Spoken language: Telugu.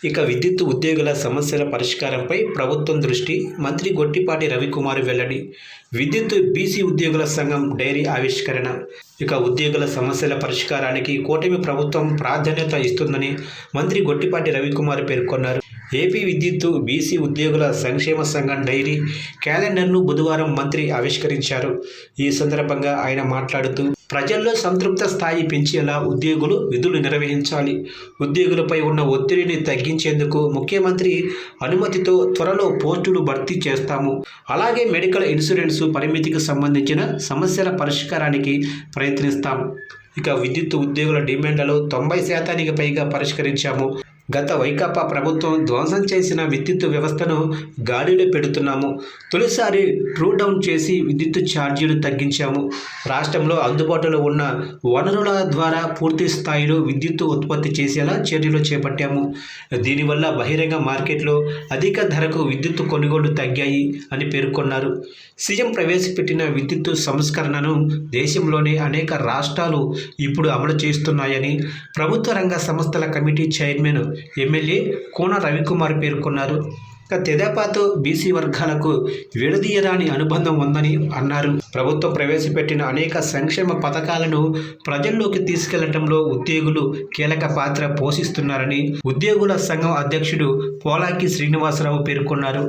ఇక విద్యుత్ ఉద్యోగుల సమస్యల పరిష్కారంపై ప్రభుత్వం దృష్టి. మంత్రి గొట్టిపాటి రవికుమార్ వెల్లడి. విద్యుత్ బీసీ ఉద్యోగుల సంఘం డైరీ ఆవిష్కరణ. ఇక ఉద్యోగుల సమస్యల పరిష్కారానికి కూటమి ప్రభుత్వం ప్రాధాన్యత ఇస్తుందని మంత్రి గొట్టిపాటి రవికుమార్ పేర్కొన్నారు. ఏపీ విద్యుత్ బీసీ ఉద్యోగుల సంక్షేమ సంఘం డైరీ క్యాలెండర్ను బుధవారం మంత్రి ఆవిష్కరించారు. ఈ సందర్భంగా ఆయన మాట్లాడుతూ, ప్రజల్లో సంతృప్త స్థాయి పెంచేలా ఉద్యోగులు విధులు నిర్వహించాలి. ఉద్యోగులపై ఉన్న ఒత్తిడిని తగ్గించేందుకు ముఖ్యమంత్రి అనుమతితో త్వరలో పోస్టులు భర్తీ చేస్తాము. అలాగే మెడికల్ ఇన్సూరెన్స్ పరిమితికి సంబంధించిన సమస్యల పరిష్కారానికి ప్రయత్నిస్తాం. ఇక విద్యుత్ ఉద్యోగుల డిమాండ్లలో 90% పైగా పరిష్కరించాము. గత వైకాపా ప్రభుత్వం ధ్వంసం చేసిన విద్యుత్ వ్యవస్థను గాడిలో పెడుతున్నాము. తొలిసారి ట్రూ డౌన్ చేసి విద్యుత్ ఛార్జీలు తగ్గించాము. రాష్ట్రంలో అందుబాటులో ఉన్న వనరుల ద్వారా పూర్తి స్థాయిలో విద్యుత్ ఉత్పత్తి చేసేలా చర్యలు చేపట్టాము. దీనివల్ల బహిరంగ మార్కెట్లో అధిక ధరకు విద్యుత్ కొనుగోళ్లు తగ్గాయి అని పేర్కొన్నారు. సీఎం ప్రవేశపెట్టిన విద్యుత్ సంస్కరణను దేశంలోని అనేక రాష్ట్రాలు ఇప్పుడు అమలు చేస్తున్నాయని ప్రభుత్వ రంగ సంస్థల కమిటీ చైర్మన్ ఎమ్మెల్యే కోన రవికుమార్ పేర్కొన్నారు. తెదేపాతో బీసీ వర్గాలకు విడదీయరాని అనుబంధం ఉందని అన్నారు. ప్రభుత్వం ప్రవేశపెట్టిన అనేక సంక్షేమ పథకాలను ప్రజల్లోకి తీసుకెళ్లడంలో ఉద్యోగులు కీలక పాత్ర పోషిస్తున్నారని ఉద్యోగుల సంఘం అధ్యక్షుడు పోలాకి శ్రీనివాసరావు పేర్కొన్నారు.